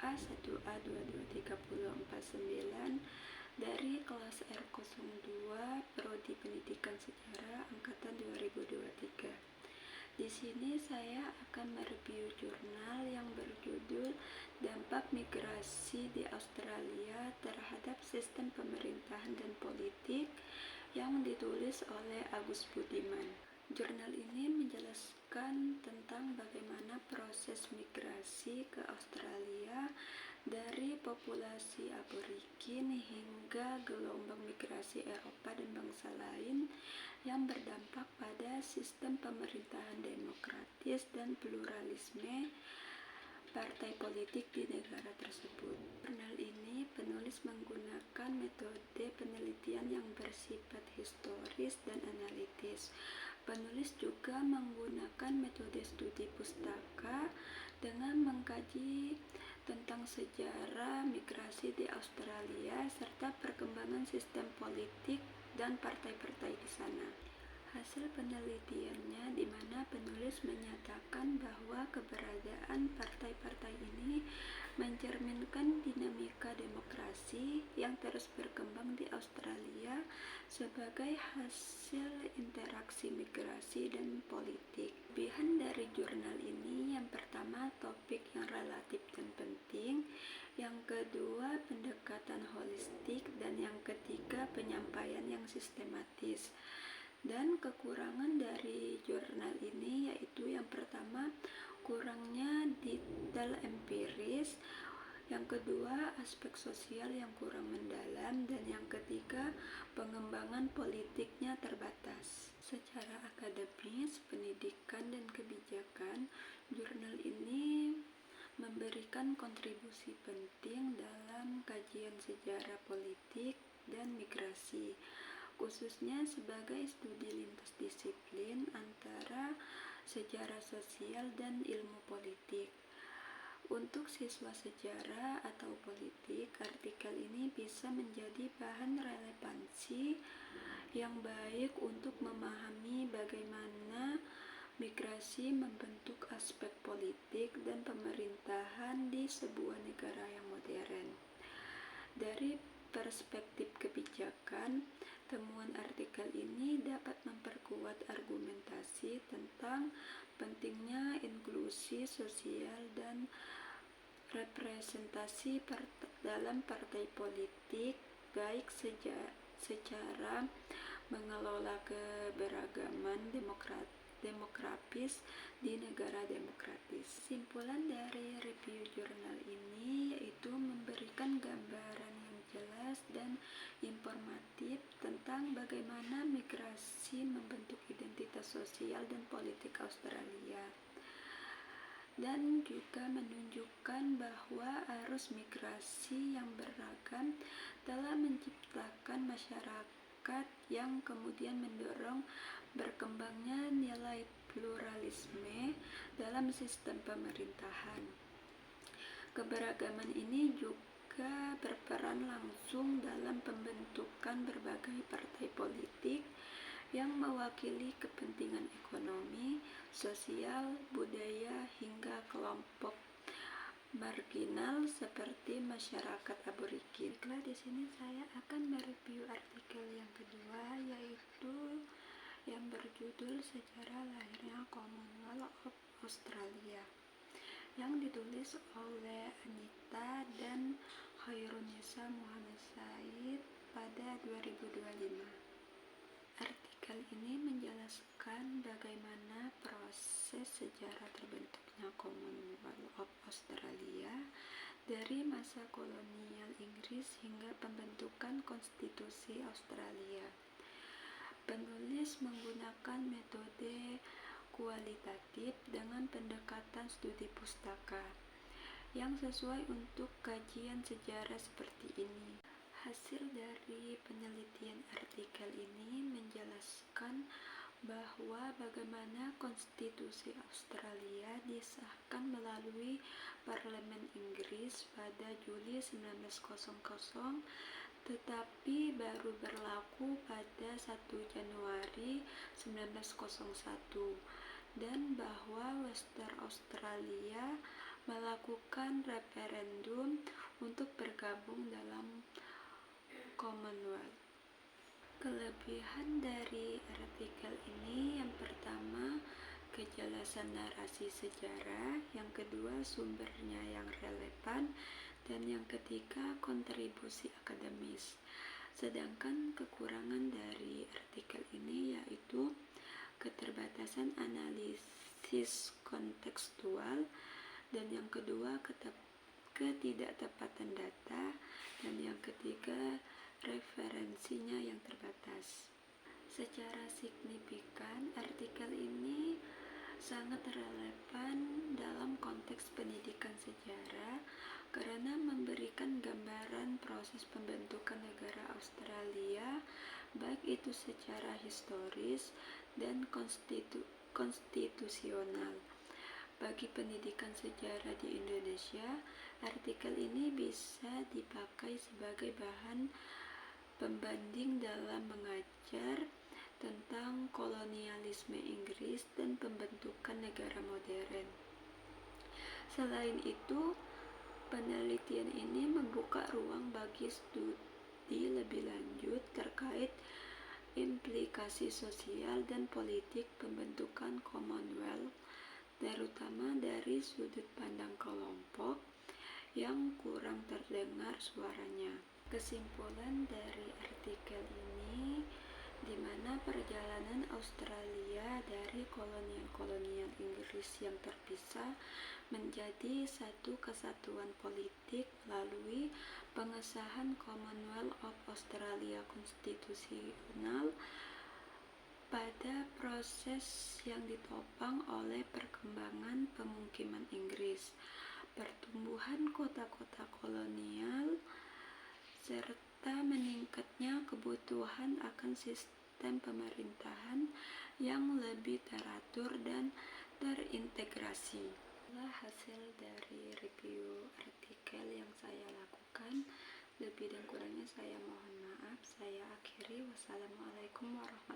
A1A223049 dari kelas R02 Prodi Pendidikan Sejarah angkatan 2023. Di sini saya akan mereview jurnal yang berjudul Dampak Migrasi di Australia Terhadap Sistem Pemerintahan dan Politik yang ditulis oleh Agus Budiman. Jurnal ini menjelaskan tentang bagaimana proses migrasi ke Australia dari populasi aborigin hingga gelombang migrasi Eropa dan bangsa lain yang berdampak pada sistem pemerintahan demokratis dan pluralisme partai politik di negara tersebut. Jurnal ini penulis menggunakan metode penelitian yang bersifat historis dan analitis. Penulis juga menggunakan metode studi pustaka dengan mengkaji tentang sejarah migrasi di Australia serta perkembangan sistem politik dan partai-partai di sana. Hasil penelitiannya di mana penulis menyatakan bahwa keberadaan partai-partai ini mencerminkan dinamika demokrasi yang terus berkembang di Australia sebagai hasil interaksi migrasi dan politik. Kelebihan dari jurnal ini yang pertama topik yang relatif dan penting, yang kedua pendekatan holistik, dan yang ketiga penyampaian yang sistematis. Dan kekurangan dari jurnal ini yaitu yang pertama kurangnya detail empiris, yang kedua aspek sosial yang kurang mendalam, dan yang ketiga pengembangan politiknya terbatas. Secara akademis, pendidikan, dan kebijakan, jurnal ini memberikan kontribusi penting dalam kajian sejarah politik dan migrasi, khususnya sebagai studi lintas disiplin antara sejarah sosial dan ilmu politik. Untuk siswa sejarah atau politik, artikel ini bisa menjadi bahan relevansi yang baik untuk memahami bagaimana migrasi membentuk aspek politik dan pemerintahan di sebuah negara yang modern. Dari perspektif kebijakan, temuan artikel ini dapat memperkuat argumentasi tentang pentingnya inklusi sosial dan representasi dalam partai politik, baik secara mengelola keberagaman demografis di negara demokratis. Simpulan dari review jurnal ini yaitu memberikan gambaran yang jelas dan informatif tentang bagaimana migrasi membentuk identitas sosial dan politik Australia, dan juga menunjukkan bahwa arus migrasi yang beragam telah menciptakan masyarakat yang kemudian mendorong berkembangnya nilai pluralisme dalam sistem pemerintahan. Keberagaman ini juga berperan langsung dalam pembentukan berbagai partai politik yang mewakili kepentingan ekonomi, sosial, budaya, hingga kelompok marginal seperti masyarakat aborigin. Di sini saya akan mereview artikel yang kedua, yaitu yang berjudul Sejarah Lahirnya Commonwealth of Australia, yang ditulis oleh Anita dan Khairunisa Muhammad Said pada 2025. Artikel ini menjelaskan bagaimana proses sejarah terbentuknya Commonwealth of Australia dari masa kolonial Inggris hingga pembentukan konstitusi Australia. Penulis menggunakan metode kualitatif dengan pendekatan studi pustaka yang sesuai untuk kajian sejarah seperti ini. Hasil dari penelitian artikel ini menjelaskan bahwa bagaimana konstitusi Australia disahkan melalui Parlemen Inggris pada Juli 1900, tetapi baru berlaku pada 1 Januari 1901, dan bahwa Western Australia melakukan referendum untuk bergabung dalam Commonwealth. Kelebihan dari artikel ini yang pertama, kejelasan narasi sejarah, yang kedua, sumbernya yang relevan, dan yang ketiga, kontribusi akademis. Sedangkan kekurangan dari artikel ini yaitu keterbatasan analisis kontekstual, dan yang kedua, ketidaktepatan data, dan yang ketiga, referensinya yang terbatas. Secara signifikan, artikel ini sangat relevan dalam konteks pendidikan sejarah karena memberikan gambaran proses pembentukan negara Australia, baik itu secara historis dan konstitusional. Bagi pendidikan sejarah di Indonesia, artikel ini bisa dipakai sebagai bahan pembanding dalam mengajar tentang kolonialisme Inggris dan pembentukan negara modern. Selain itu, penelitian ini membuka ruang bagi studi lebih lanjut terkait implikasi sosial dan politik pembentukan Commonwealth, terutama dari sudut pandang kelompok yang kurang terdengar suaranya. Kesimpulan dari artikel ini, di mana perjalanan Australia dari kolonial Inggris yang terpisah menjadi satu kesatuan politik melalui pengesahan Commonwealth of Australia konstitusional pada proses yang ditopang oleh perkembangan pemukiman Inggris, pertumbuhan kota-kota kolonial, serta meningkatnya kebutuhan akan sistem pemerintahan yang lebih teratur dan terintegrasi. Inilah hasil dari review artikel yang saya lakukan. Lebih dan kurangnya saya mohon maaf. Saya akhiri. Wassalamualaikum warahmatullahi wabarakatuh.